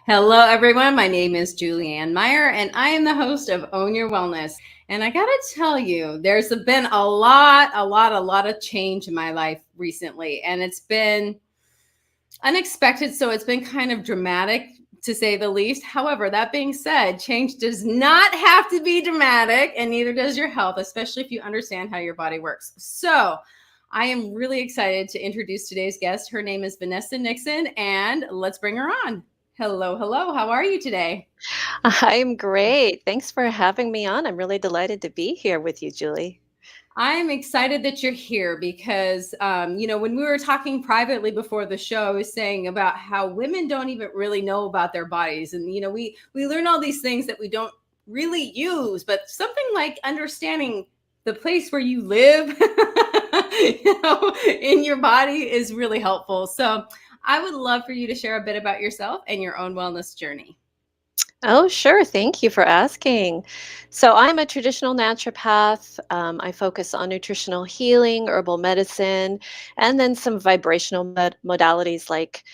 Hello, everyone. My name is Julianne Meyer, and I am the host of Own Your Wellness. And I got to tell you, there's been a lot of change in my life recently, and it's been unexpected. So it's been kind of dramatic, to say the least. However, that being said, change does not have to be dramatic, and neither does your health, especially if you understand how your body works. So I am really excited to introduce today's guest. Her name is Vanessa Nixon, and let's bring her on. Hello, hello. How are you today? I'm great. Thanks for having me on. I'm really delighted to be here with you, Julie. I'm excited that you're here because, when we were talking privately before the show, I was saying about how women don't even really know about their bodies. And, we learn all these things that we don't really use, but something like understanding the place where you live, in your body is really helpful. So I would love for you to share a bit about yourself and your own wellness journey. Oh, sure. Thank you for asking. So, I'm a traditional naturopath. I focus on nutritional healing, herbal medicine, and then some vibrational modalities like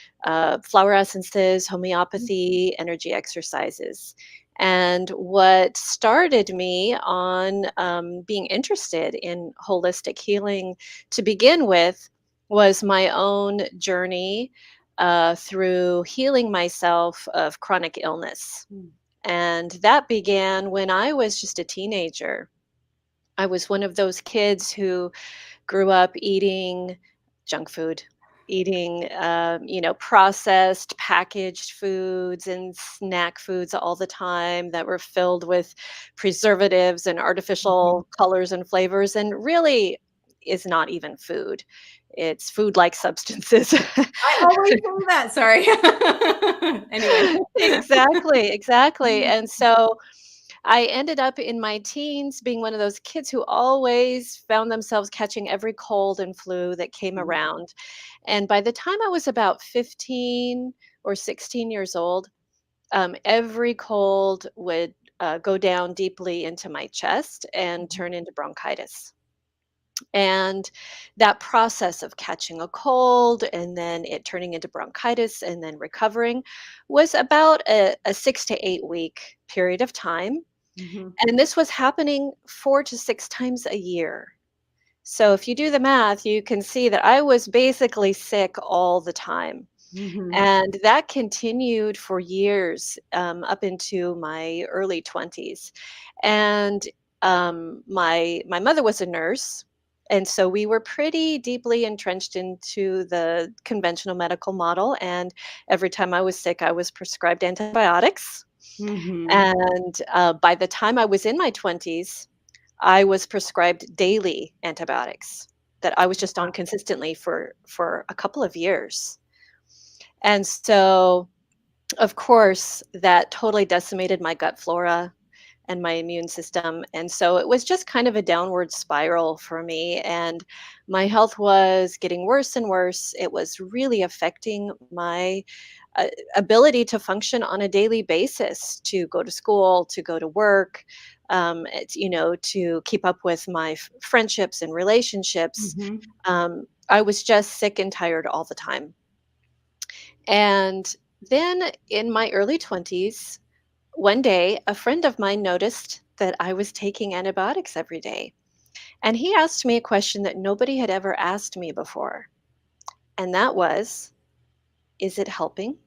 flower essences, homeopathy, energy exercises. And what started me on being interested in holistic healing to begin with was my own journey through healing myself of chronic illness. And that began when I was just a teenager. I was one of those kids who grew up eating junk food, eating, processed, packaged foods and snack foods all the time that were filled with preservatives and Mhm. artificial colors and flavors, and really is not even food. It's food-like substances. I always say that. Sorry. Anyway. Exactly, exactly. And so I ended up in my teens being one of those kids who always found themselves catching every cold and flu that came around. And by the time I was about 15 or 16 years old, every cold would go down deeply into my chest and turn into bronchitis. And that process of catching a cold and then it turning into bronchitis and then recovering was about a 6 to 8 week period of time. Mhm. And this was happening 4 to 6 times a year. So if you do the math, you can see that I was basically sick all the time. Mhm. And that continued for years, up into my early 20s. And my mother was a nurse. And so we were pretty deeply entrenched into the conventional medical model. And every time I was sick, I was prescribed antibiotics. Mhm. And by the time I was in my 20s, I was prescribed daily antibiotics that I was just on consistently for a couple of years. And so, of course, that totally decimated my gut flora and my immune system. And so it was just kind of a downward spiral for me. And my health was getting worse and worse. It was really affecting my uh, ability to function on a daily basis, to go to school, to go to work, to keep up with my friendships and relationships. Mhm. I was just sick and tired all the time. And then in my early 20s, one day, a friend of mine noticed that I was taking antibiotics every day. And he asked me a question that nobody had ever asked me before. And that was, is it helping?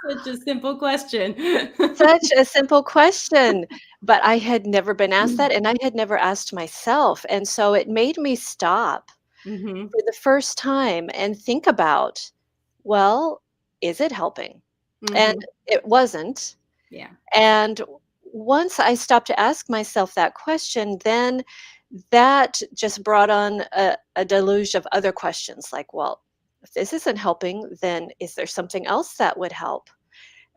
Such a simple question. Such a simple question. But I had never been asked that, and I had never asked myself. And so it made me stop Mhm. for the first time and think about, well, is it helping? And Mhm. it wasn't. Yeah. And once I stopped to ask myself that question, then that just brought on a deluge of other questions like, well, if this isn't helping, then is there something else that would help?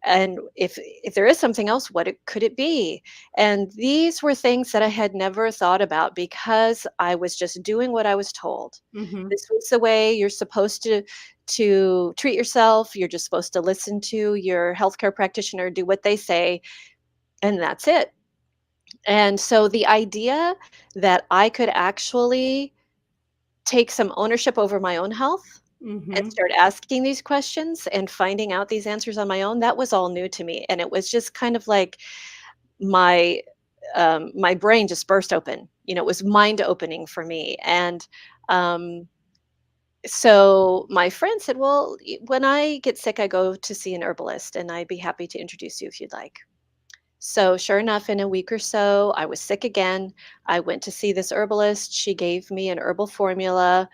And if there is something else, could it be? And these were things that I had never thought about because I was just doing what I was told. Mhm. This was the way you're supposed to treat yourself. You're just supposed to listen to your healthcare practitioner, do what they say, and that's it. And so the idea that I could actually take some ownership over my own health and Mm-hmm. start asking these questions and finding out these answers on my own, that was all new to me, and it was just kind of like my my brain just burst open. It was mind opening for me, and um, so my friend said, "Well, when I get sick, I go to see an herbalist, and I'd be happy to introduce you if you'd like." So sure enough, in a week or so, I was sick again. I went to see this herbalist. She gave me an herbal formula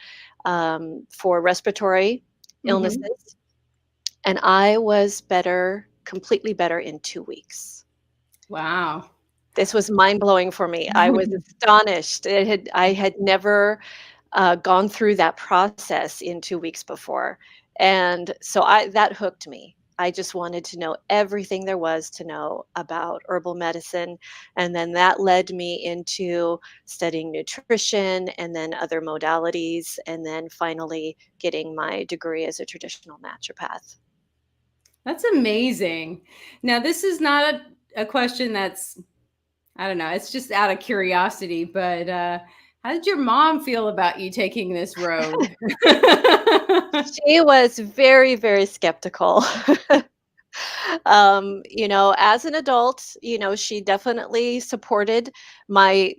for respiratory Mm-hmm. illnesses, and I was better, completely better in 2 weeks. Wow. This was mind-blowing for me. I was astonished. I had never, gone through that process in 2 weeks before, and so I that hooked me. I just wanted to know everything there was to know about herbal medicine, and then that led me into studying nutrition and then other modalities, and then finally getting my degree as a traditional naturopath. That's amazing. Now, this is not a question that's, I don't know, it's just out of curiosity, but how did your mom feel about you taking this road? She was very, very skeptical. As an adult, she definitely supported my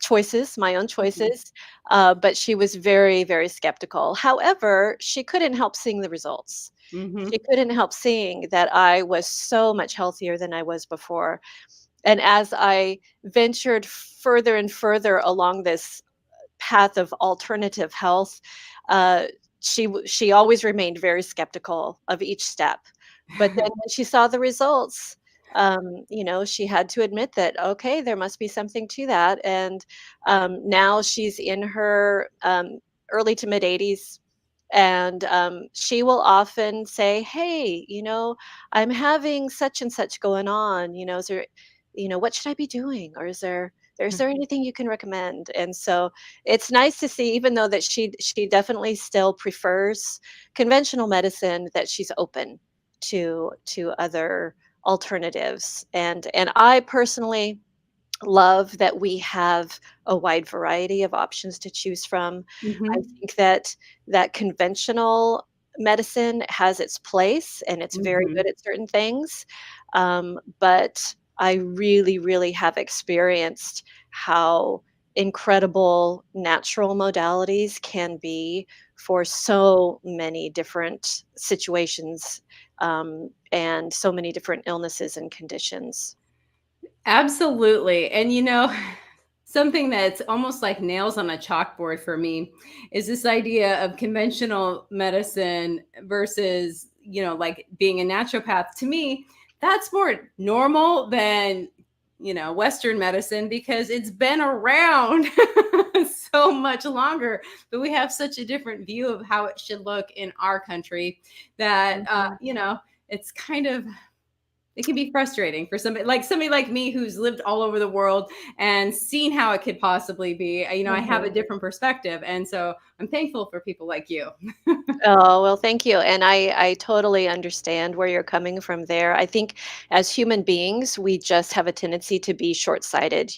choices, my own choices, but she was very, very skeptical. However, she couldn't help seeing the results. She Mhm. couldn't help seeing that I was so much healthier than I was before. And as I ventured further and further along this path of alternative health, uh, she always remained very skeptical of each step. But then when she saw the results, she had to admit that, okay, there must be something to that. And now she's in her early to mid 80s. And she will often say, "Hey, I'm having such and such going on. Is there, what should I be doing? Or is there anything you can recommend?" And so it's nice to see, even though that she definitely still prefers conventional medicine, that she's open to other alternatives. And I personally love that we have a wide variety of options to choose from. I Mhm. think that conventional medicine has its place and it's very good Mhm. at certain things. But I really, really have experienced how incredible natural modalities can be for so many different situations, and so many different illnesses and conditions. Absolutely. And something that's almost like nails on a chalkboard for me is this idea of conventional medicine versus, like being a naturopath. To me, that's more normal than, Western medicine because it's been around so much longer. But we have such a different view of how it should look in our country that, Mhm. it's kind of, it can be frustrating for somebody like me who's lived all over the world and seen how it could possibly be. I have a Mhm. different perspective, and so I'm thankful for people like you. Oh, well, thank you. And I totally understand where you're coming from there. I think as human beings, we just have a tendency to be short-sighted.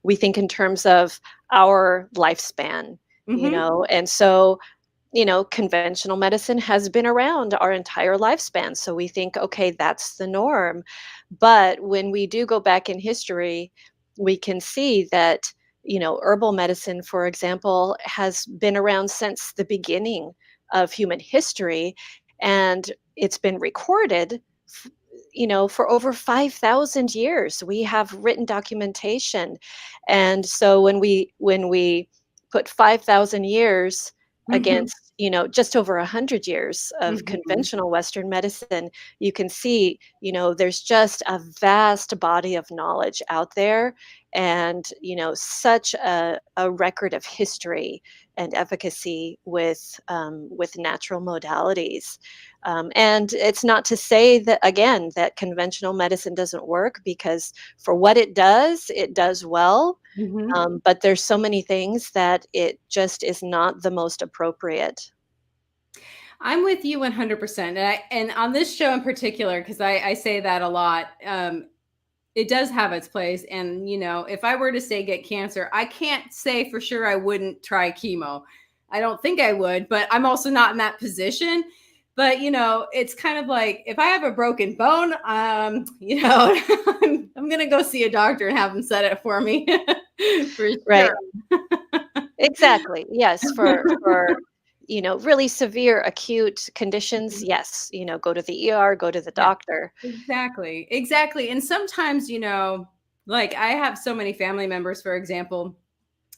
We think in terms of our lifespan, Hmm. and so conventional medicine has been around our entire lifespan. So we think, okay, that's the norm. But when we do go back in history, we can see that, herbal medicine, for example, has been around since the beginning of human history. And it's been recorded. f- for over 5,000 years, we have written documentation. And so when we put 5,000 years Hmm. against just over 100 years of Hmm. conventional Western medicine, you can see there's just a vast body of knowledge out there, and such a record of history and efficacy with natural modalities. And it's not to say that, again, that conventional medicine doesn't work, because for what it does well. Hmm. But there's so many things that it just is not the most appropriate. I'm with you 100%. And on this show in particular, because I say that a lot, it does have its place. And if I were to say get cancer, I can't say for sure I wouldn't try chemo. I don't think I would, but I'm also not in that position. But it's kind of like if I have a broken bone, I'm gonna go see a doctor and have him set it for me for sure. Right. Exactly. Yes, for really severe acute conditions, yes, go to the ER, go to the Yeah, doctor. exactly, exactly. And sometimes, like I have so many family members, for example,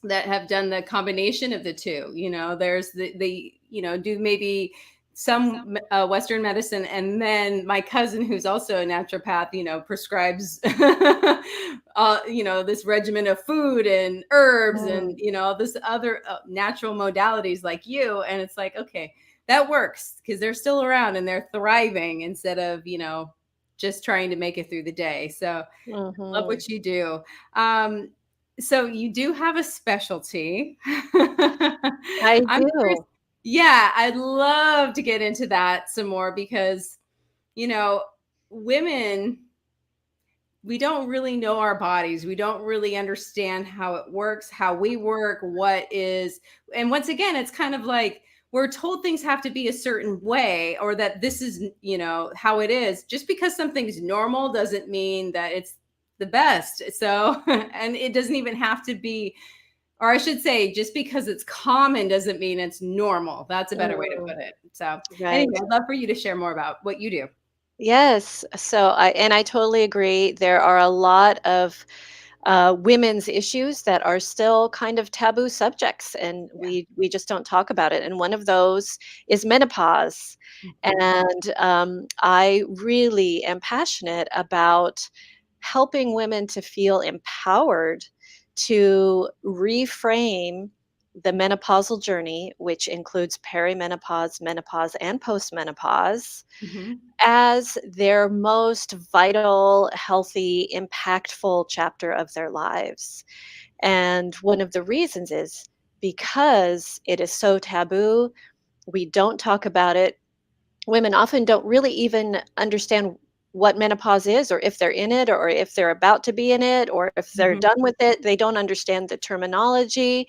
that have done the combination of the two. There's the do maybe some Western medicine, and then my cousin, who's also a naturopath, prescribes this regimen of food and herbs and Mm, this other natural modalities like you. And it's like, okay, that works because they're still around and they're thriving instead of just trying to make it through the day. So love mhm. what you do. Um, so you do have a specialty. I I'm curious. do. Yeah, I'd love to get into that some more because, you know, women, we don't really know our bodies. We don't really understand how it works, how we work, what is. And once again, it's kind of like we're told things have to be a certain way or that this is, how it is. Just because something's normal doesn't mean that it's the best. So, and it doesn't even have to be, or I should say, just because it's common doesn't mean it's normal. That's a better way to Mm, put it. So, right. anyway, I'd love for you to share more about what you do. Yes. So I totally agree. There are a lot of women's issues that are still kind of taboo subjects, and Yeah. we just don't talk about it. And one of those is menopause. Mhm. And I really am passionate about helping women to feel empowered to reframe the menopausal journey, which includes perimenopause, menopause, and postmenopause, Mhm. as their most vital, healthy, impactful chapter of their lives. And one of the reasons is because it is so taboo, we don't talk about it. Women often don't really even understand what menopause is, or if they're in it, or if they're about to be in it, or if they're Mhm. done with it. They don't understand the terminology,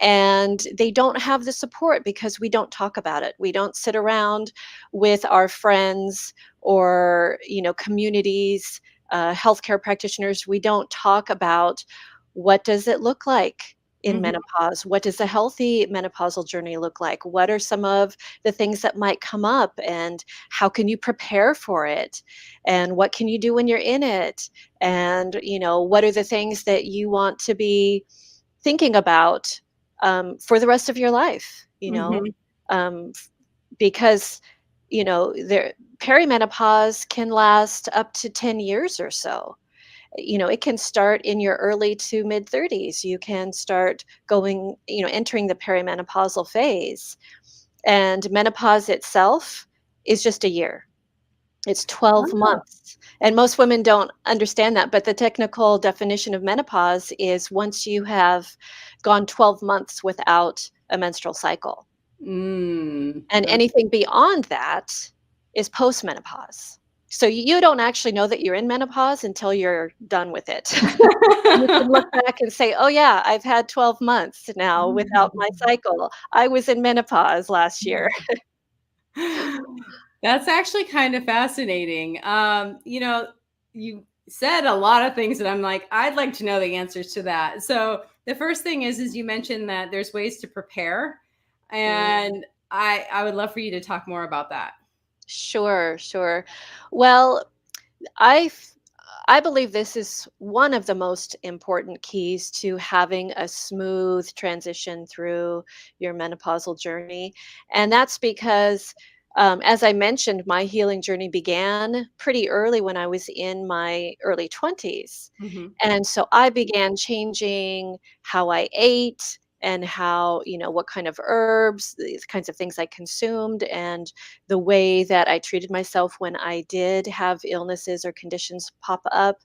and they don't have the support because we don't talk about it. We don't sit around with our friends or communities, healthcare practitioners. We don't talk about what does it look like in Mhm. menopause. What does a healthy menopausal journey look like? What are some of the things that might come up, and how can you prepare for it, and what can you do when you're in it, and what are the things that you want to be thinking about for the rest of your life, Mhm. f- because there perimenopause can last up to 10 years or so. It can start in your early to mid 30s. You can start going, entering the perimenopausal phase, and menopause itself is just a year. It's 12 Oh. months, and most women don't understand that, but the technical definition of menopause is once you have gone 12 months without a menstrual cycle, and Okay. anything beyond that is postmenopause. So you don't actually know that you're in menopause until you're done with it. You can look back and say, "Oh, yeah, I've had 12 months now without my cycle. I was in menopause last year." That's actually kind of fascinating. You said a lot of things that I'm like, I'd like to know the answers to that. So the first thing is you mentioned that there's ways to prepare, Mm. and I would love for you to talk more about that. Sure, sure. Well, I f- I believe this is one of the most important keys to having a smooth transition through your menopausal journey, and that's because, as I mentioned, my healing journey began pretty early when I was in my early 20s. Hmm. And so I began changing how I ate and how, what kind of herbs, these kinds of things I consumed, and the way that I treated myself when I did have illnesses or conditions pop up.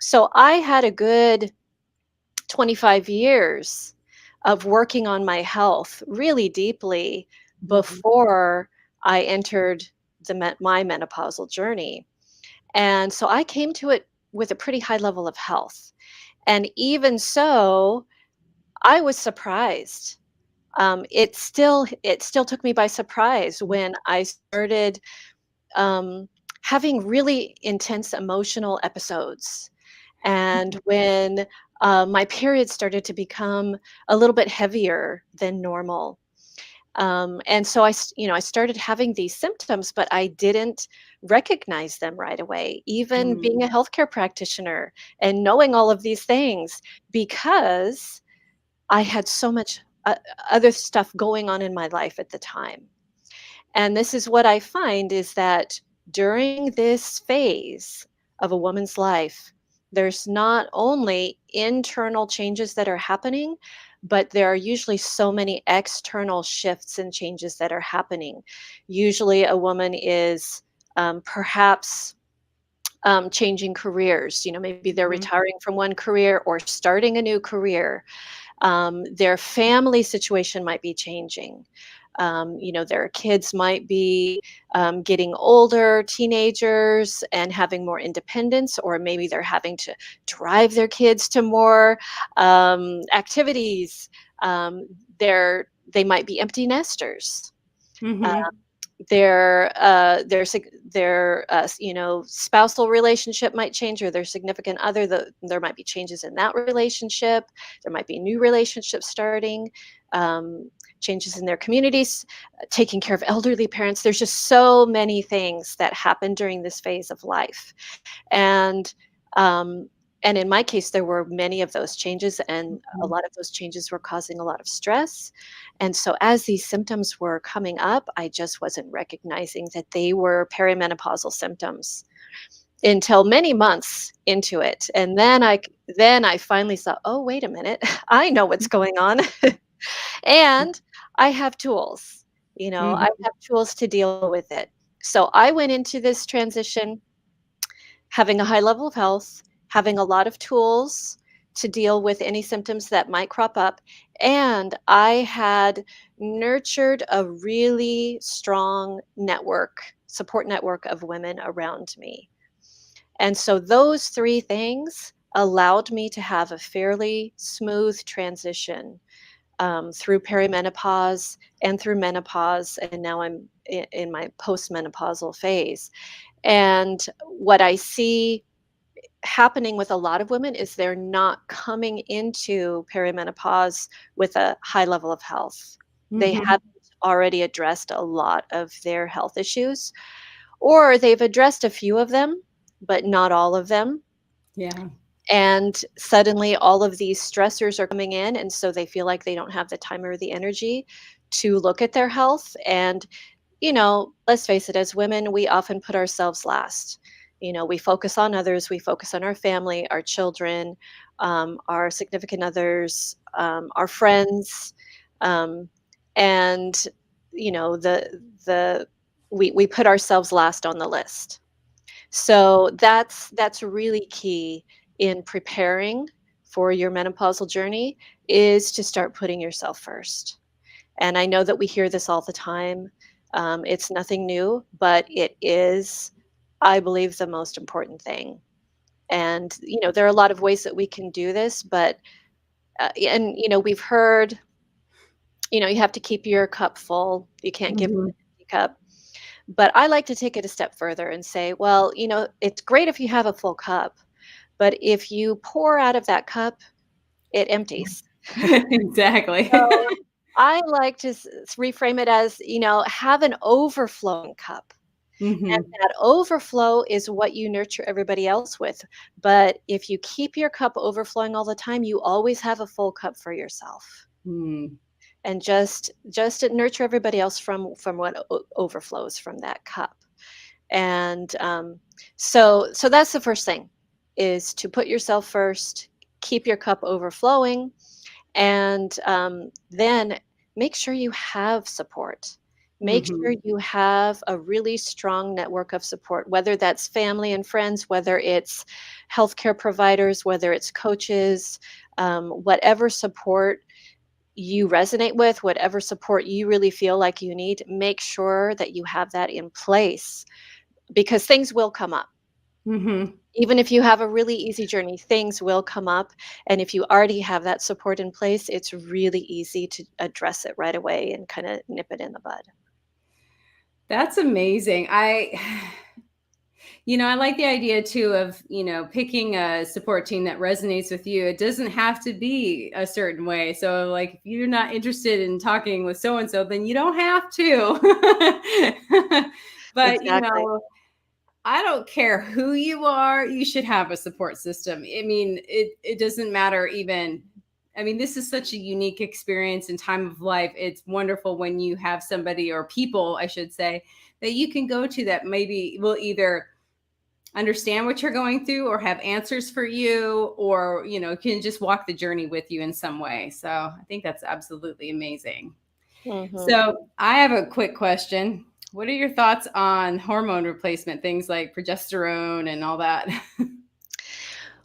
So I had a good 25 years of working on my health really deeply Hmm. before I entered my menopausal journey. And so I came to it with a pretty high level of health. And even so, I was surprised it still took me by surprise when I started um, having really intense emotional episodes, and when my period started to become a little bit heavier than normal. And so I started having these symptoms, but I didn't recognize them right away. Even being a Mm, healthcare practitioner and knowing all of these things, because I had so much other stuff going on in my life at the time. And this is what I find is that during this phase of a woman's life, there's not only internal changes that are happening, but there are usually so many external shifts and changes that are happening. Usually, a woman is perhaps changing careers. Maybe they're mhm, retiring from one career or starting a new career. Their family situation might be changing. Their kids might be getting older, teenagers, and having more independence, or maybe they're having to drive their kids to more activities. Um, they might be empty nesters. Uh, mhm, their spousal relationship might change, or their significant other. There might be changes in that relationship. There might be new relationships starting. um, Changes in their communities, taking care of elderly parents. There's just so many things that happen during this phase of life. And um, and in my case, there were many of those changes, and a mhm, lot of those changes were causing a lot of stress. And so, as these symptoms were coming up, I just wasn't recognizing that they were perimenopausal symptoms until many months into it. And then I finally saw, oh, wait a minute, I know what's going on, and I have tools. I mhm, have tools to deal with it. So I went into this transition having a high level of health, having a lot of tools to deal with any symptoms that might crop up. And I had nurtured a really strong support network of women around me. And so those three things allowed me to have a fairly smooth transition through perimenopause and through menopause. And now I'm in my postmenopausal phase. And what I see happening with a lot of women is they're not coming into perimenopause with a high level of health. They mhm. haven't already addressed a lot of their health issues, or they've addressed a few of them, but not all of them. Yeah. And suddenly all of these stressors are coming in, and so they feel like they don't have the time or the energy to look at their health. And let's face it, as women, we often put ourselves last. We focus on others, we focus on our family, our children, our significant others, our friends, um, and the we put ourselves last on the list. So that's really key in preparing for your menopausal journey, is to start putting yourself first. And I know that we hear this all the time. It's nothing new, but it is, I believe, the most important thing. And there are a lot of ways that we can do this, but and we've heard, you have to keep your cup full. You can't give from Mhm, an empty cup. But I like to take it a step further and say, well, it's great if you have a full cup, but if you pour out of that cup, it empties. exactly. So I like to reframe it as, have an overflowing cup. And Mhm, that overflow is what you nurture everybody else with. But if you keep your cup overflowing all the time, you always have a full cup for yourself. mm, And just nurture everybody else from what overflows from that cup. And so that's the first thing, is to put yourself first, keep your cup overflowing, and then make sure you have support. Make sure mhm, you have a really strong network of support, whether that's family and friends, whether it's healthcare providers, whether it's coaches, whatever support you resonate with, whatever support you really feel like you need, make sure that you have that in place, because things will come up. Mhm. Even if you have a really easy journey, things will come up, and if you already have that support in place, it's really easy to address it right away and kinda nip it in the bud. That's amazing. I like the idea too of, picking a support team that resonates with you. It doesn't have to be a certain way. So, like, if you're not interested in talking with so and so, then you don't have to. But, Exactly. I don't care who you are, you should have a support system. I mean, it doesn't matter even. I mean, this is such a unique experience and time of life. It's wonderful when you have somebody, or people, I should say, that you can go to that maybe will either understand what you're going through or have answers for you, or can just walk the journey with you in some way. So I think that's absolutely amazing. Mhm. So I have a quick question. What are your thoughts on hormone replacement, things like progesterone and all that?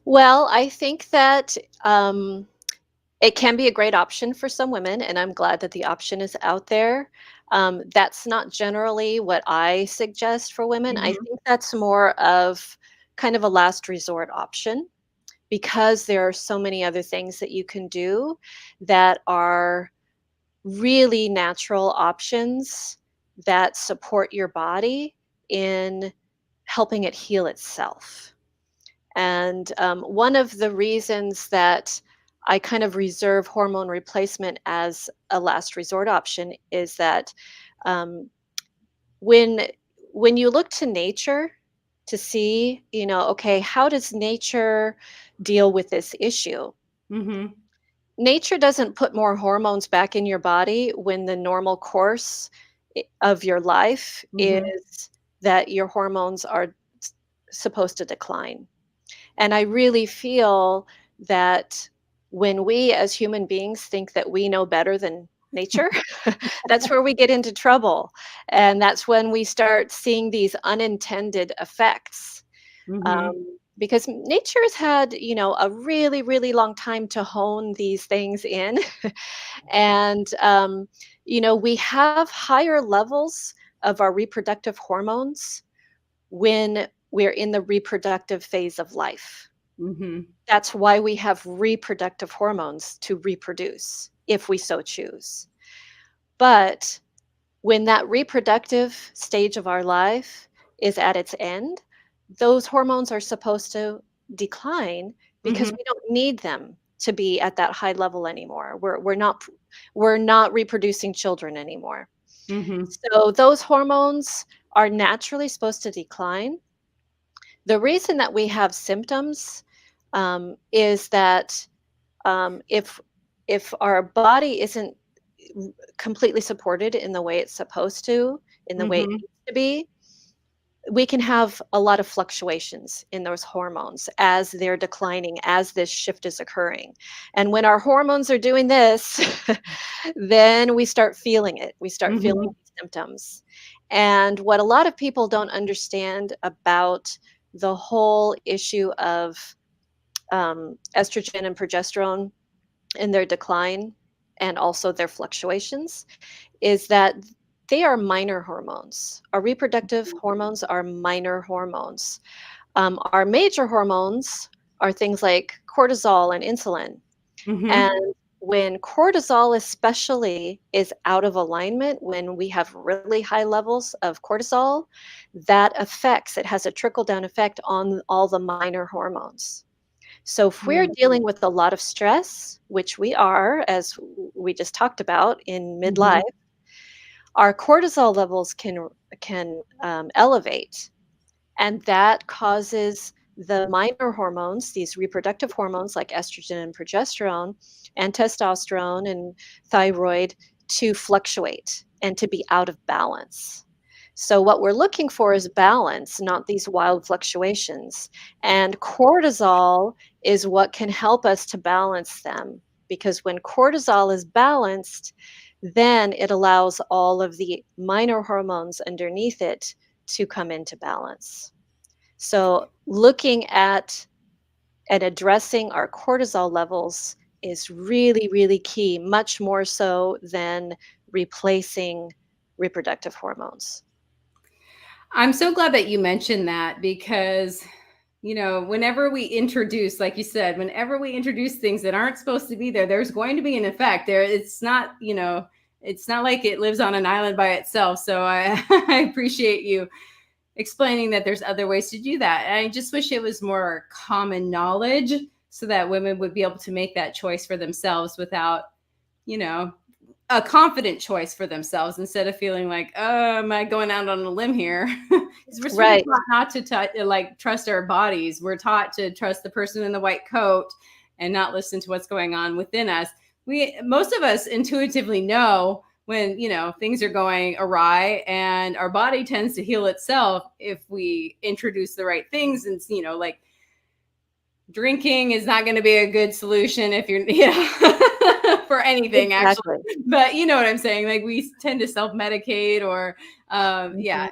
Well, I think that, it can be a great option for some women, and I'm glad that the option is out there. That's not generally what I suggest for women. I Mhm. think that's more of kind of a last resort option because there are so many other things that you can do that are really natural options that support your body in helping it heal itself. And one of the reasons that I kind of reserve hormone replacement as a last resort option is that um, when when you look to nature to see, okay, how does nature deal with this issue? Mhm. Nature doesn't put more hormones back in your body when the normal course of your life Mhm. is that your hormones are supposed to decline. And I really feel that when we as human beings think that we know better than nature, that's where we get into trouble. And that's when we start seeing these unintended effects. Mhm. Because nature has had, a really, really long time to hone these things in. And, we have higher levels of our reproductive hormones when we're in the reproductive phase of life. Mhm. That's why we have reproductive hormones to reproduce, if we so choose. But when that reproductive stage of our life is at its end, those hormones are supposed to decline because Mhm. we don't need them to be at that high level anymore. We're not reproducing children anymore. Mhm. So those hormones are naturally supposed to decline. The reason that we have symptoms is that if our body isn't completely supported in the way it's supposed to, in the way it Mhm. needs to be, we can have a lot of fluctuations in those hormones as they're declining, as this shift is occurring. And when our hormones are doing this, then we start feeling it. We start feeling Mhm. these symptoms. And what a lot of people don't understand about the whole issue of estrogen and progesterone in their decline and also their fluctuations is that they are minor hormones. Our reproductive hormones are minor hormones. Our major hormones are things like cortisol and insulin. Mhm. And when cortisol, especially, is out of alignment, when we have really high levels of cortisol, it has a trickle down effect on all the minor hormones. So if we're Mhm. dealing with a lot of stress, which we are, as we just talked about in midlife, Mhm. our cortisol levels can elevate, and that causes the minor hormones, these reproductive hormones like estrogen and progesterone, and testosterone and thyroid, to fluctuate and to be out of balance. So, what we're looking for is balance, not these wild fluctuations. And cortisol is what can help us to balance them. Because when cortisol is balanced, then it allows all of the minor hormones underneath it to come into balance. So, looking at and addressing our cortisol levels is really, really key, much more so than replacing reproductive hormones. I'm so glad that you mentioned that, because whenever we introduce, like you said, whenever we introduce things that aren't supposed to be there, there's going to be an effect there. It's not, it's not like it lives on an island by itself. So I, I appreciate you explaining that there's other ways to do that. And I just wish it was more common knowledge so that women would be able to make that choice for themselves without, a confident choice for themselves, instead of feeling like, oh, am I going out on a limb here? Because we're sort of taught not to trust our bodies. We're taught to trust the person in the white coat and not listen to what's going on within us. Most of us intuitively know when, things are going awry, and our body tends to heal itself if we introduce the right things. And, like drinking is not going to be a good solution if you're, for anything, exactly. Actually. But you know what I'm saying? Like we tend to self-medicate or, yeah.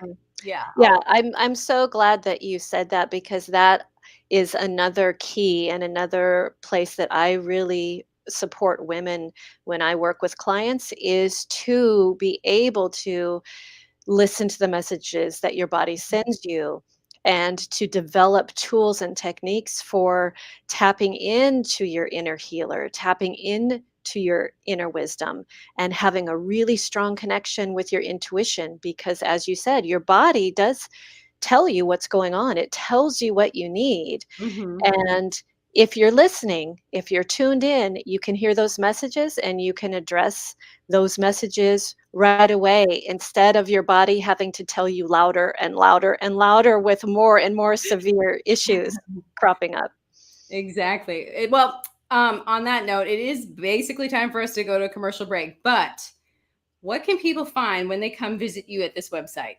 I'm so glad that you said that, because that is another key and another place that I really support women when I work with clients, is to be able to listen to the messages that your body sends you, and to develop tools and techniques for tapping into your inner healer, tapping into your inner wisdom, and having a really strong connection with your intuition. Because as you said, your body does tell you what's going on. It tells you what you need. Mm-hmm. And if you're listening, if you're tuned in, you can hear those messages and you can address those messages right away, instead of your body having to tell you louder and louder and louder with more and more severe issues cropping up. Exactly. Well, on that note, it is basically time for us to go to a commercial break. But what can people find when they come visit you at this website?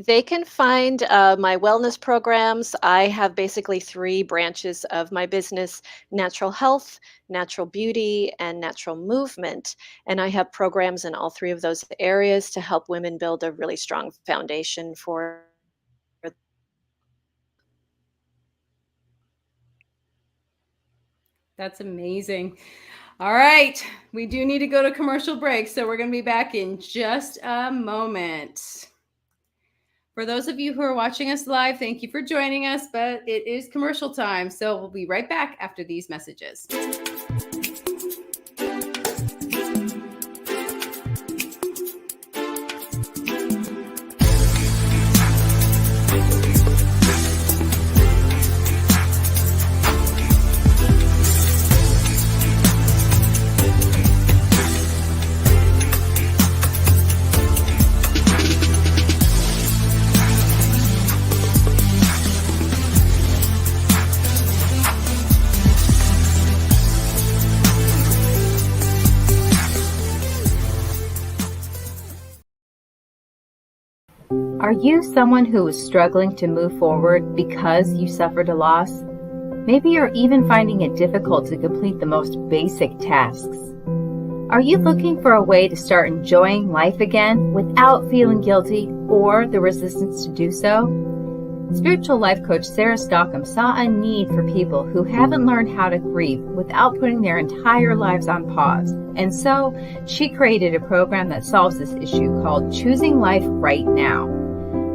They can find my wellness programs. I have basically 3 branches of my business: natural health, natural beauty, and natural movement. And I have programs in all 3 of those areas to help women build a really strong foundation for. That's amazing. All right. We do need to go to commercial break, so we're going to be back in just a moment. For those of you who are watching us live, thank you for joining us, but it is commercial time, so we'll be right back after these messages. Are you someone who is struggling to move forward because you suffered a loss? Maybe you're even finding it difficult to complete the most basic tasks. Are you looking for a way to start enjoying life again without feeling guilty or the resistance to do so? Spiritual life coach Sarah Stockham saw a need for people who haven't learned how to grieve without putting their entire lives on pause. And so she created a program that solves this issue called Choosing Life Right Now.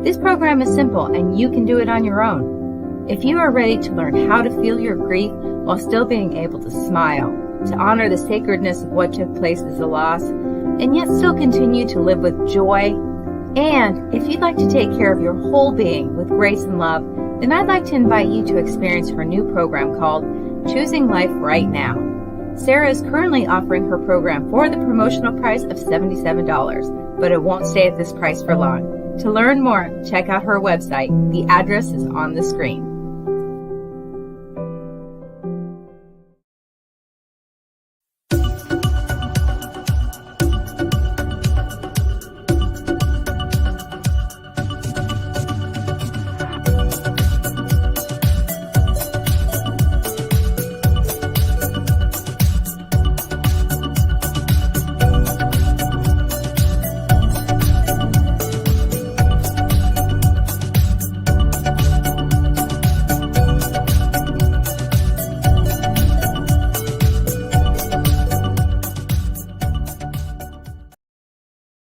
This program is simple and you can do it on your own. If you are ready to learn how to feel your grief while still being able to smile, to honor the sacredness of what took place as a loss, and yet still continue to live with joy, and if you'd like to take care of your whole being with grace and love, then I'd like to invite you to experience her new program called Choosing Life Right Now. Sarah is currently offering her program for the promotional price of $77, but it won't stay at this price for long. To learn more, check out her website. The address is on the screen.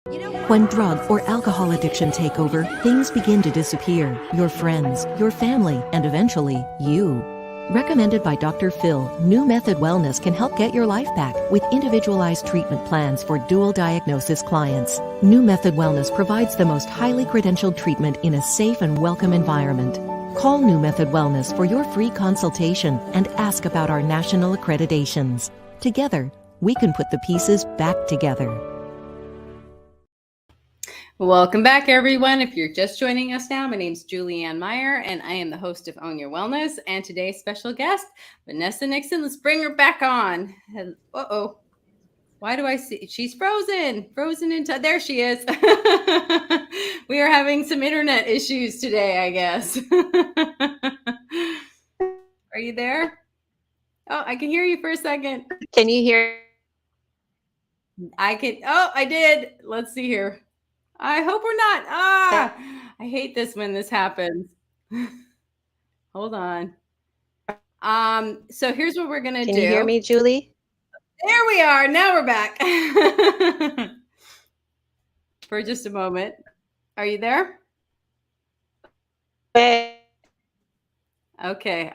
When drug or alcohol addiction take over, things begin to disappear. Your friends, your family, and eventually, you. Recommended by Dr. Phil, New Method Wellness can help get your life back with individualized treatment plans for dual diagnosis clients. New Method Wellness provides the most highly credentialed treatment in a safe and welcome environment. Call New Method Wellness for your free consultation and ask about our national accreditations. Together, we can put the pieces back together. Welcome back, everyone. If you're just joining us now, my name's Julianne Meyer, and I am the host of Own Your Wellness. And today's special guest, Vanessa Nixon. Let's bring her back on. Uh-oh. Why do I see? She's frozen into, there she is. We are having some internet issues today, I guess. Are you there? Oh, I can hear you for a second. Can you hear? I can. Oh, I did. Let's see here. I hope we're not. I hate this when this happens. Hold on. So here's what we're going to do. Can you hear me, Julie? There we are. Now we're back. For just a moment. Are you there? Okay.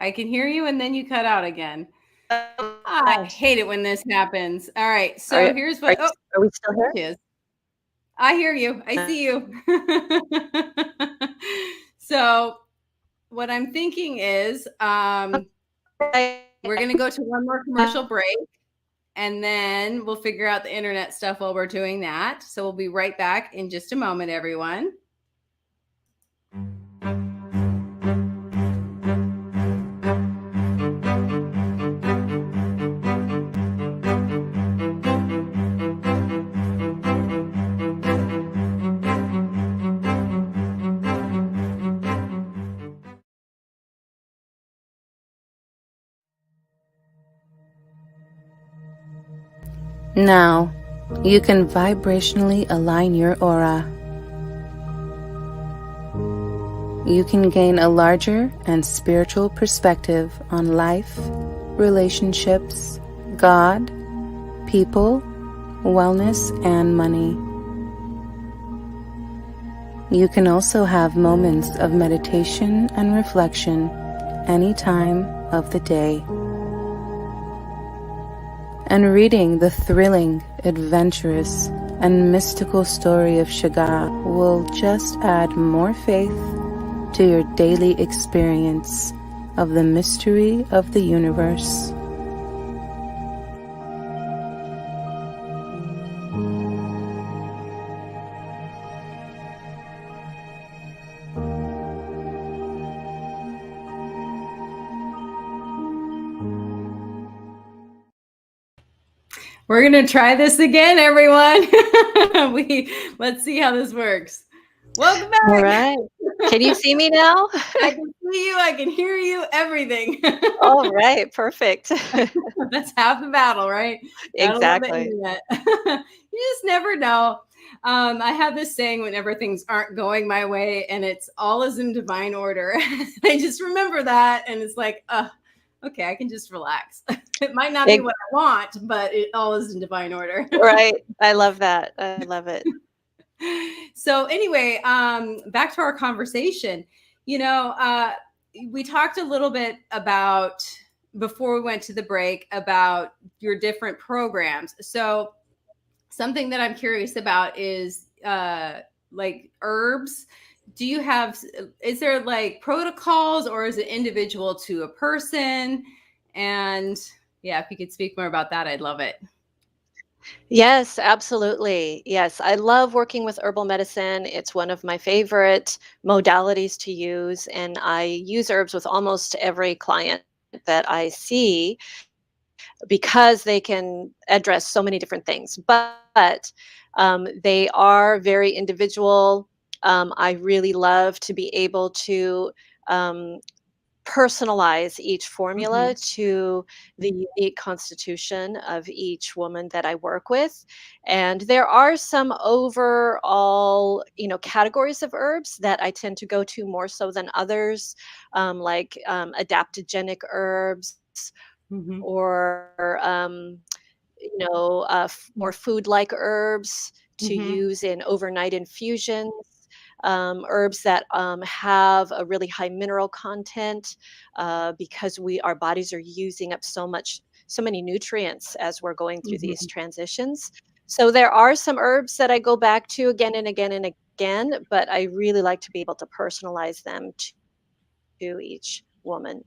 I can hear you and then you cut out again. I hate it when this happens. All right. So here's what. Are we still here? She is. I hear you. I see you. So what I'm thinking is we're going to go to one more commercial break, and then we'll figure out the internet stuff while we're doing that. So we'll be right back in just a moment, everyone. Now, you can vibrationally align your aura. You can gain a larger and spiritual perspective on life, relationships, God, people, wellness, and money. You can also have moments of meditation and reflection any time of the day. And reading the thrilling, adventurous, and mystical story of Shaga will just add more faith to your daily experience of the mystery of the universe. We're going to try this again, everyone. Let's see how this works. Welcome back. All right. Can you see me now? I can see you. I can hear you. Everything. All right. Perfect. That's half the battle, right? Exactly. You just never know. I have this saying whenever things aren't going my way, and it's all is in divine order. I just remember that, and it's like, okay, I can just relax. It might not be what I want, but it all is in divine order. Right. I love that. I love it. So anyway, back to our conversation. We talked a little bit about, before we went to the break, about your different programs. So something that I'm curious about is like herbs. Is there like protocols, or is it individual to a person? And yeah, if you could speak more about that, I'd love it. Yes, absolutely. Yes, I love working with herbal medicine. It's one of my favorite modalities to use, and I use herbs with almost every client that I see because they can address so many different things. But they are very individual. I really love to be able to personalize each formula to the unique constitution of each woman that I work with. And there are some overall, categories of herbs that I tend to go to more so than others, like adaptogenic herbs or, more food-like herbs. to Mm-hmm. use in overnight infusions, herbs that have a really high mineral content, because our bodies are using up so many nutrients as we're going through these Mm-hmm. transitions. So there are some herbs that I go back to again and again and again, but I really like to be able to personalize them to each woman.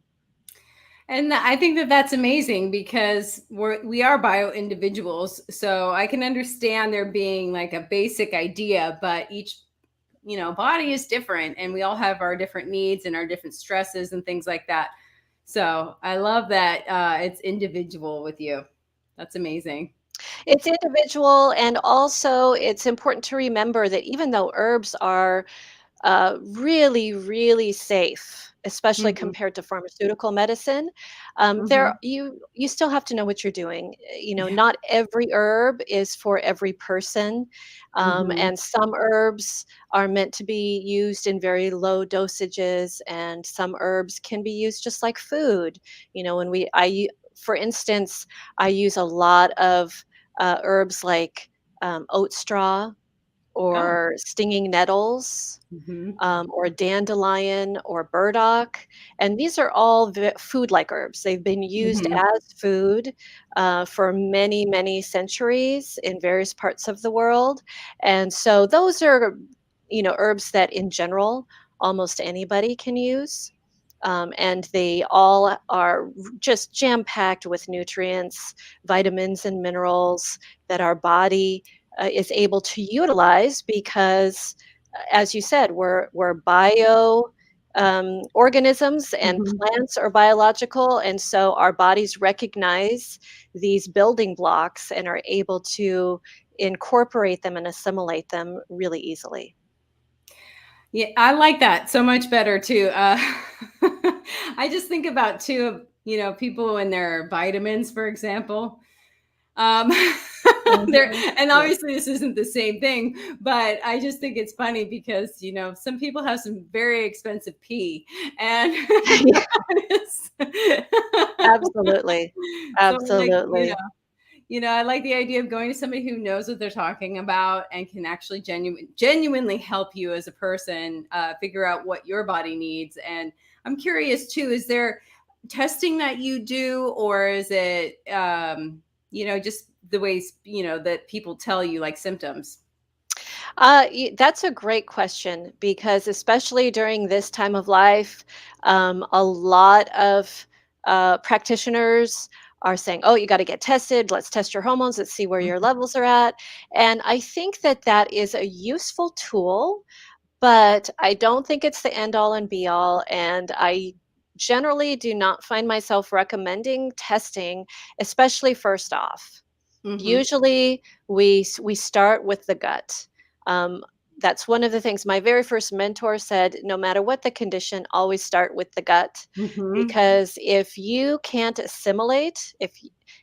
And I think that that's amazing because we are bio individuals. So I can understand there being like a basic idea, but each body is different, and we all have our different needs and our different stresses and things like that. So I love that it's individual with you. That's amazing. It's individual, and also it's important to remember that even though herbs are really, really safe, especially Mm-hmm. compared to pharmaceutical medicine. Mm-hmm. You still have to know what you're doing. Yeah. Not every herb is for every person, Mm-hmm. and some herbs are meant to be used in very low dosages, and some herbs can be used just like food. When for instance, I use a lot of herbs like oat straw Oh. or stinging nettles, Mm-hmm. or dandelion or burdock. And these are all food-like herbs. They've been used Mm-hmm. as food for many, many centuries in various parts of the world. And so those are, herbs that in general almost anybody can use. And they all are just jam-packed with nutrients, vitamins, and minerals that our body is able to utilize because, as you said, we're bio organisms, and Mm-hmm. plants are biological, and so our bodies recognize these building blocks and are able to incorporate them and assimilate them really easily. Yeah, I like that so much better too. I just think about too, people and their vitamins, for example. Um, there, Mhm. and Yeah. obviously this isn't the same thing, but I just think it's funny because some people have some very expensive pee, and Absolutely. so like Absolutely. I like the idea of going to somebody who knows what they're talking about and can actually genuinely help you as a person figure out what your body needs. And I'm curious too, is there testing that you do, or is it, just the ways, that people tell you, like symptoms? That's a great question because, especially during this time of life, a lot of practitioners are saying, "Oh, you got to get tested. Let's test your hormones. Let's see where your levels are at." And I think that that is a useful tool, but I don't think it's the end all and be all. And I generally do not find myself recommending testing, especially first off. Mm-hmm. Usually, we start with the gut. Um, that's one of the things my very first mentor said, no matter what the condition, always start with the gut, Mm-hmm. because if you can't assimilate,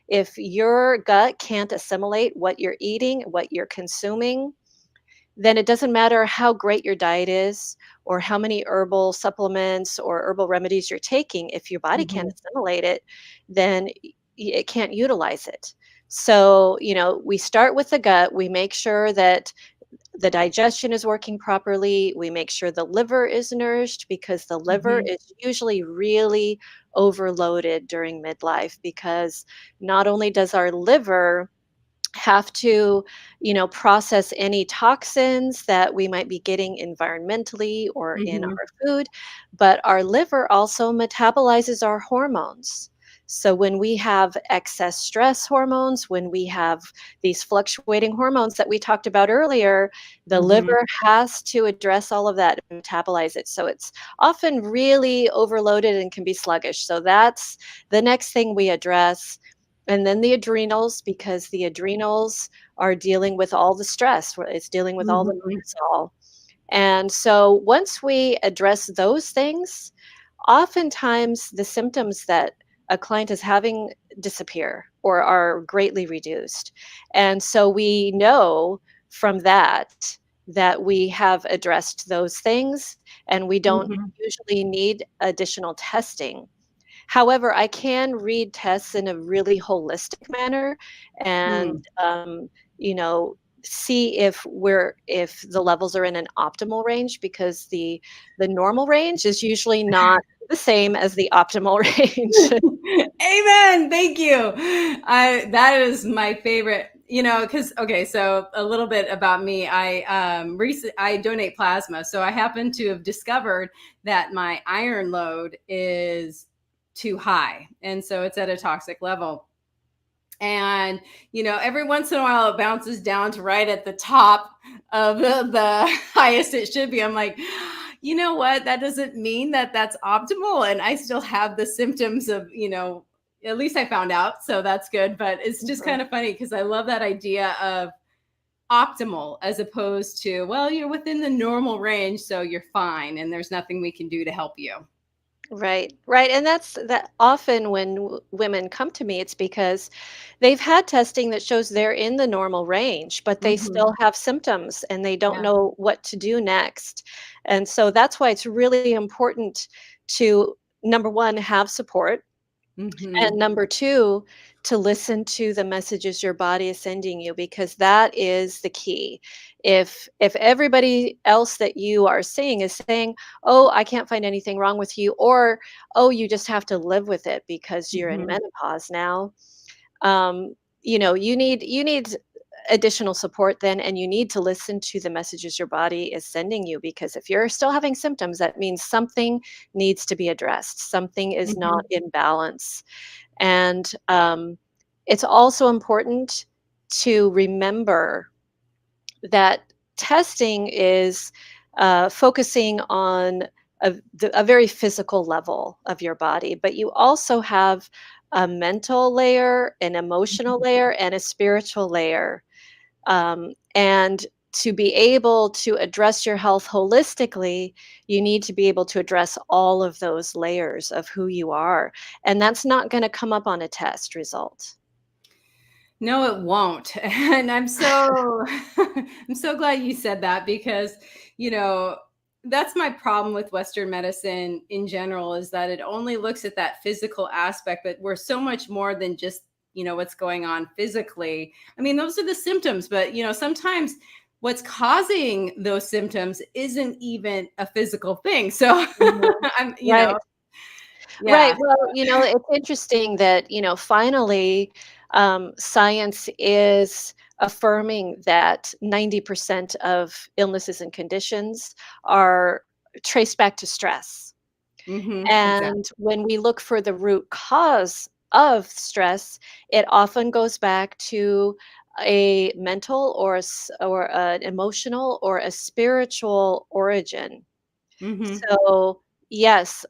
if your gut can't assimilate what you're eating, what you're consuming, then it doesn't matter how great your diet is or how many herbal supplements or herbal remedies you're taking. If your body can't Mm-hmm. assimilate it, then it can't utilize it. So, we start with the gut. We make sure that the digestion is working properly. We make sure the liver is nourished, because the liver Mm-hmm. is usually really overloaded during midlife, because not only does our liver have to, process any toxins that we might be getting environmentally or in Mm-hmm. our food, but our liver also metabolizes our hormones. So when we have excess stress hormones, when we have these fluctuating hormones that we talked about earlier, the Mm-hmm. liver has to address all of that and metabolize it. So it's often really overloaded and can be sluggish. So that's the next thing we address. And then the adrenals, because the adrenals are dealing with all the stress, it's dealing with all the Mm-hmm. cortisol. And so once we address those things, oftentimes the symptoms that a client is having disappear or are greatly reduced. And so we know from that we have addressed those things, and we don't Mm-hmm. usually need additional testing. However, I can read tests in a really holistic manner, and, you know, see if the levels are in an optimal range, because the normal range is usually not the same as the optimal range. Amen. Thank you. That is my favorite, because okay, so a little bit about me. I donate plasma, so I happen to have discovered that my iron load is too high, and so it's at a toxic level. And every once in a while it bounces down to right at the top of the highest it should be. I'm like, you know what, that doesn't mean that that's optimal, and I still have the symptoms of, at least I found out, so that's good. But it's just kind of funny because I love that idea of optimal as opposed to, well, you're within the normal range, so you're fine and there's nothing we can do to help you. Right, right. And that's that often when women come to me, it's because they've had testing that shows they're in the normal range, but they Mm-hmm. still have symptoms and they don't Yeah. know what to do next. And so that's why it's really important to, number one, have support. Mm-hmm. And number two, to listen to the messages your body is sending you, because that is the key. If everybody else that you are seeing is saying, "Oh, I can't find anything wrong with you," or "Oh, you just have to live with it because you're in Mm-hmm. menopause now," um, you need additional support then, and you need to listen to the messages your body is sending you, because if you're still having symptoms, that means something needs to be addressed. Something is Mm-hmm. not in balance. And it's also important to remember that testing is focusing on a very physical level of your body, but you also have a mental layer, an emotional layer, and a spiritual layer. And to be able to address your health holistically, you need to be able to address all of those layers of who you are. And that's not going to come up on a test result. No, it won't. And I'm so I'm so glad you said that because, you know, that's my problem with Western medicine in general, is that it only looks at that physical aspect, but we're so much more than just, what's going on physically. I mean, those are the symptoms, but sometimes what's causing those symptoms isn't even a physical thing. So Mhm. I'm, Right. Right. yeah. Well, it's interesting that, finally, science is affirming that 90% of illnesses and conditions are traced back to stress. Exactly. And when we look for the root cause of stress, it often goes back to a mental or an emotional or a spiritual origin. Hmm. So, yes,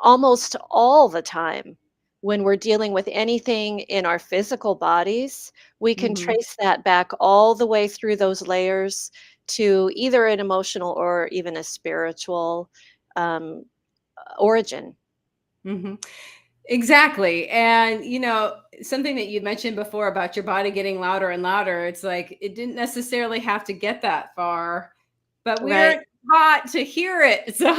almost all the time when we're dealing with anything in our physical bodies, we can Hmm. trace that back all the way through those layers to either an emotional or even a spiritual um, origin. Hmm. Exactly. And, something that you mentioned before about your body getting louder and louder, it's like it didn't necessarily have to get that far, but we Right. aren't taught to hear it. So,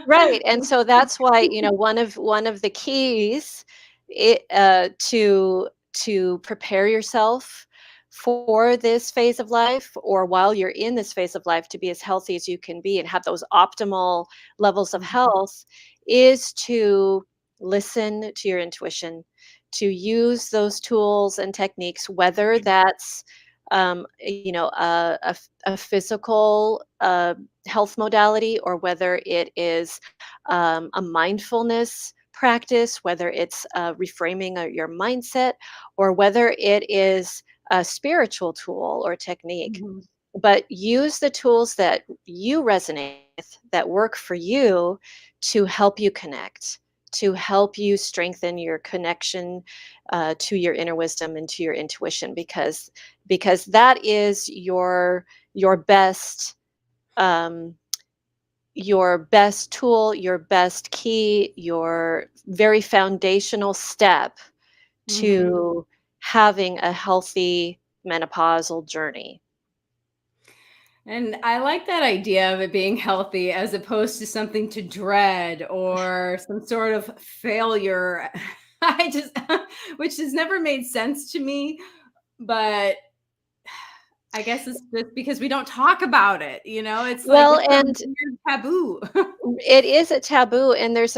Right. And so that's why, one of the keys to prepare yourself for this phase of life, or while you're in this phase of life, to be as healthy as you can be and have those optimal levels of health, is to listen to your intuition, to use those tools and techniques, whether that's a physical health modality, or whether it is a mindfulness practice, whether it's reframing your mindset, or whether it is a spiritual tool or technique. Mhm. But use the tools that you resonate with, that work for you, to help you connect, to help you strengthen your connection to your inner wisdom and to your intuition, because that is your best um, your best tool, your best key, your very foundational step Mhm. to having a healthy menopausal journey. And I like that idea of it being healthy as opposed to something to dread or some sort of failure. I just, which has never made sense to me, but I guess it's just because we don't talk about it, it's like Well, it's some and weird taboo. it is a taboo, and there's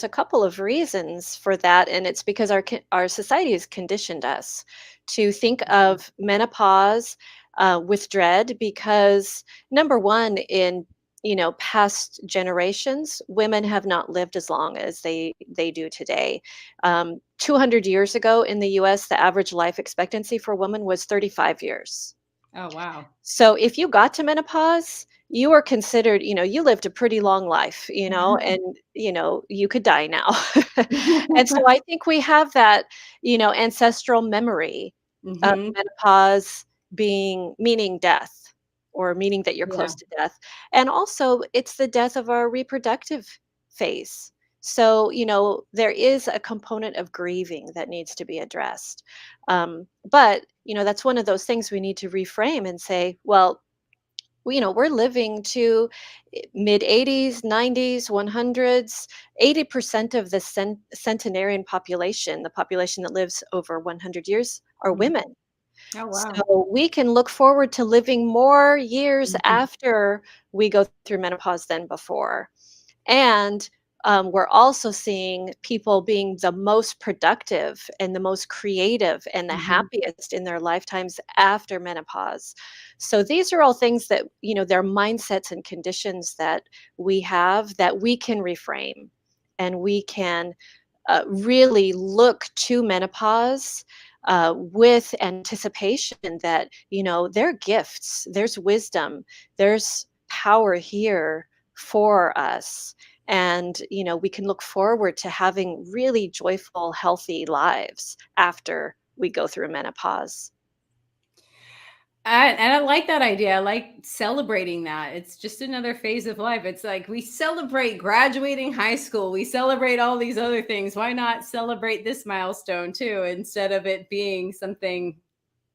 a couple of reasons for that, and it's because our society has conditioned us to think of menopause with dread because number one, in past generations, women have not lived as long as they do today. 200 years ago in the U.S., the average life expectancy for a woman was 35 years. Oh, wow. So if you got to menopause, you were considered, you lived a pretty long life, and you could die now. And so I think we have that, ancestral memory of Mhm. menopause meaning death or meaning that you're Yeah. close to death. And also it's the death of our reproductive phase. So, there is a component of grieving that needs to be addressed. But, that's one of those things we need to reframe and say, well, we're living to mid 80s, 90s, 100s. 80% of the centenarian population, the population that lives over 100 years, are Mhm. women. Oh, wow. So we can look forward to living more years Mhm. after we go through menopause than before. And we're also seeing people being the most productive and the most creative and the Mhm. happiest in their lifetimes after menopause. So these are all things that, they're mindsets and conditions that we have that we can reframe, and we can really look to menopause with anticipation that there are gifts, there's wisdom, there's power here for us, and we can look forward to having really joyful, healthy lives after we go through menopause. I like that idea. I like celebrating that. It's just another phase of life. It's like we celebrate graduating high school. We celebrate all these other things. Why not celebrate this milestone too, instead of it being something,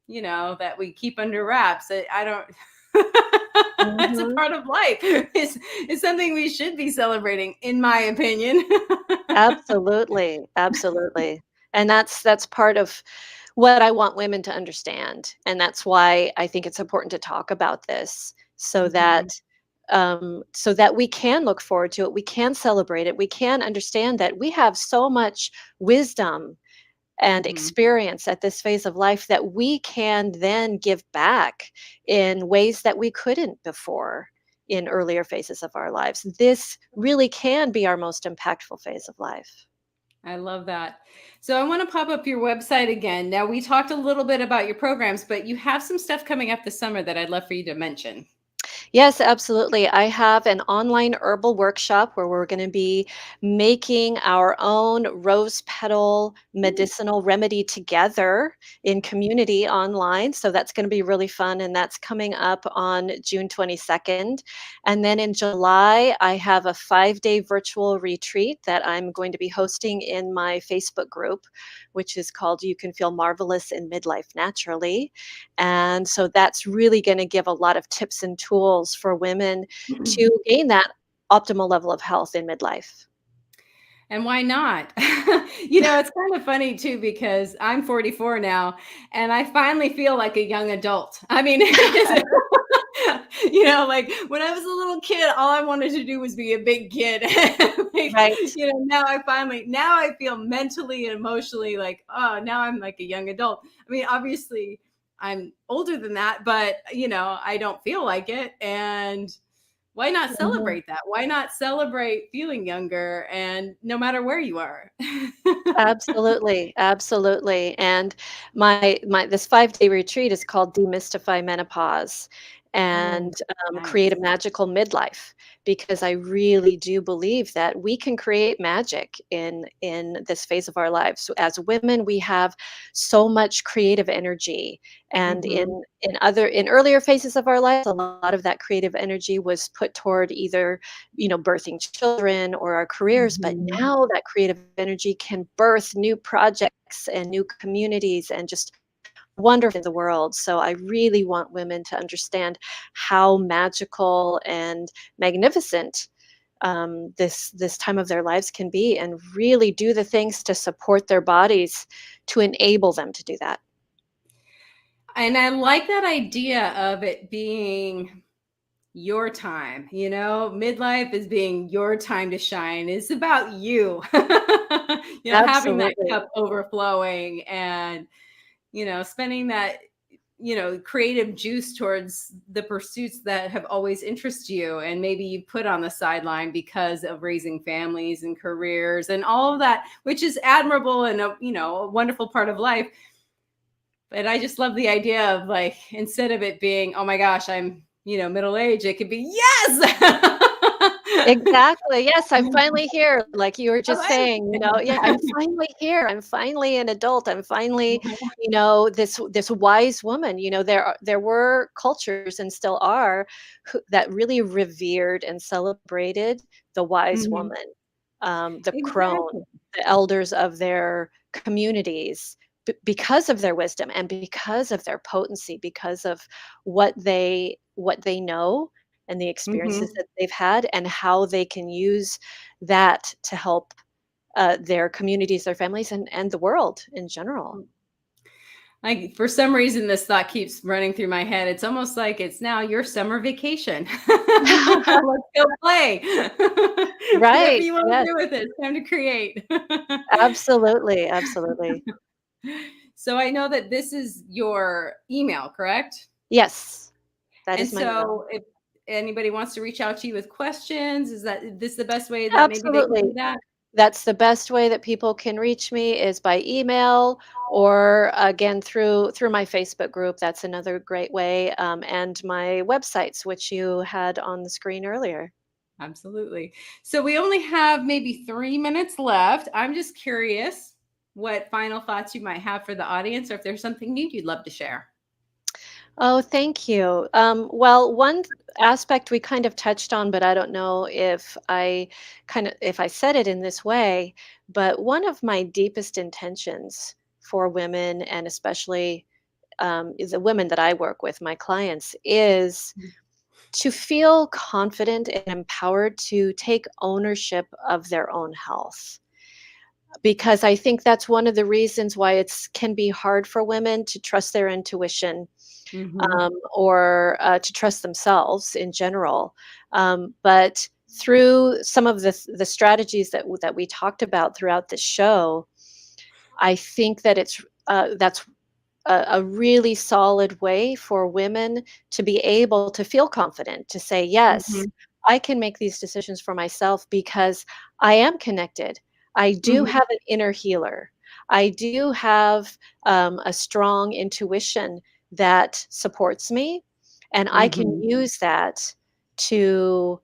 that we keep under wraps? I don't It's a Mhm. part of life. It's something we should be celebrating, in my opinion. Absolutely, absolutely. And that's part of what I want women to understand, and that's why I think it's important to talk about this Mhm. so that we can look forward to it, we can celebrate it, we can understand that we have so much wisdom and Mhm. experience at this phase of life that we can then give back in ways that we couldn't before in earlier phases of our lives. This really can be our most impactful phase of life. I love that. So I want to pop up your website again. Now, we talked a little bit about your programs, but you have some stuff coming up this summer that I'd love for you to mention. Yes, absolutely. I have an online herbal workshop where we're going to be making our own rose petal medicinal remedy together in community online. So that's going to be really fun. And that's coming up on June 22nd. And then in July, I have a 5-day virtual retreat that I'm going to be hosting in my Facebook group, which is called You Can Feel Marvelous in Midlife Naturally. And so that's really going to give a lot of tips and tools for women to gain that optimal level of health in midlife. And why not? It's kind of funny too because I'm 44 now and I finally feel like a young adult. I mean, like when I was a little kid, all I wanted to do was be a big kid. Like, Right. now I feel mentally and emotionally like, oh, now I'm like a young adult. I mean, obviously I'm older than that, but I don't feel like it. And why not Mhm. celebrate that? Why not celebrate feeling younger and no matter where you are? Absolutely, absolutely. And my this 5-day retreat is called Demystify Menopause Mm, and create a nice. magical midlife, because I really do believe that we can create magic in this phase of our lives. So as women, we have so much creative energy, and Mhm, in earlier phases of our lives, a lot of that creative energy was put toward either birthing children or our careers. But mhm. now that creative energy can birth new projects and new communities and just wonderful in the world. So I really want women to understand how magical and magnificent this time of their lives can be, and really do the things to support their bodies to enable them to do that. And I like that idea of it being your time. Midlife is being your time to shine. It's about you. Having that Absolutely. cup overflowing and, spending that, creative juice towards the pursuits that have always interested you and maybe you put on the sideline because of raising families and careers and all of that, which is admirable and a wonderful part of life. But I just love the idea of, like, instead of it being, oh my gosh, I'm, middle age, it could be, yes. Exactly. Yes, I'm finally here. Like you were just Right. saying, yeah, I'm finally here. I'm finally an adult. I'm finally, this wise woman. There were cultures and still are that really revered and celebrated the wise Mhm. woman, the crone, Exactly. the elders of their communities, because of their wisdom and because of their potency, because of what they know and the experiences Mhm. that they've had and how they can use that to help their communities, their families, and the world in general. Like, for some reason, this thought keeps running through my head. It's almost like it's now your summer vacation. Let's go play. Whatever Right. you want to Yes. do with it, it's time to create. Absolutely. Absolutely. So I know that this is your email, correct? Yes. That And is my email. so if anybody wants to reach out to you with questions, is that this the best way that maybe they can Absolutely. do that? That's the best way that people can reach me is by email or again through my Facebook group. That's another great way, and my websites, which you had on the screen earlier. Absolutely. So we only have maybe 3 minutes left. I'm just curious what final thoughts you might have for the audience, or if there's something new you'd love to share. Oh, thank you. Well, one aspect we kind of touched on, but I don't know if I said it in this way, but one of my deepest intentions for women, and especially the women that I work with, my clients, is to feel confident and empowered to take ownership of their own health, because I think that's one of the reasons why it's can be hard for women to trust their intuition, Mm-hmm. or to trust themselves in general. But through some of the strategies that we talked about throughout the show, I think that that's a really solid way for women to be able to feel confident to say, yes, Mm-hmm. I can make these decisions for myself because I am connected. I do Mm-hmm. have an inner healer. I do have a strong intuition that supports me, and I can Mm-hmm. use that to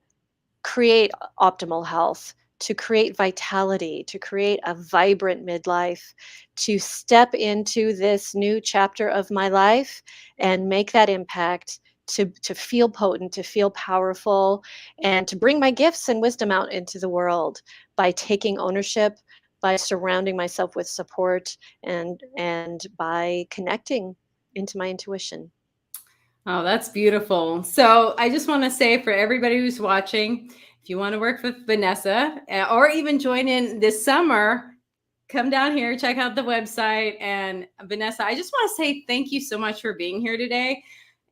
create optimal health, to create vitality, to create a vibrant midlife, to step into this new chapter of my life and make that impact, to feel potent, to feel powerful, and to bring my gifts and wisdom out into the world by taking ownership, by surrounding myself with support, and by connecting into my intuition. Oh, that's beautiful. So I just want to say, for everybody who's watching, if you want to work with Vanessa, or even join in this summer, come down here, check out the website. And Vanessa, I just want to say thank you so much for being here today.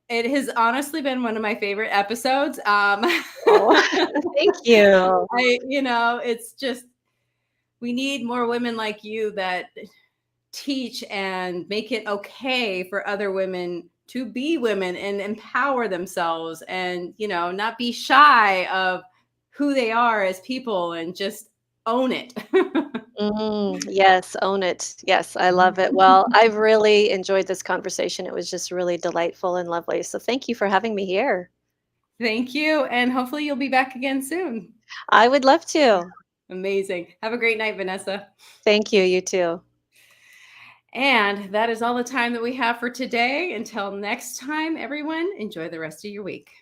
It has honestly been one of my favorite episodes. Oh, thank you. It's just, we need more women like you that teach and make it okay for other women to be women and empower themselves and, not be shy of who they are as people and just own it. Yes, own it. Yes, I love it. Well, I've really enjoyed this conversation. It was just really delightful and lovely. So thank you for having me here. Thank you. And hopefully you'll be back again soon. I would love to. Amazing. Have a great night, Vanessa. Thank you. You too. And that is all the time that we have for today. Until next time, everyone, enjoy the rest of your week.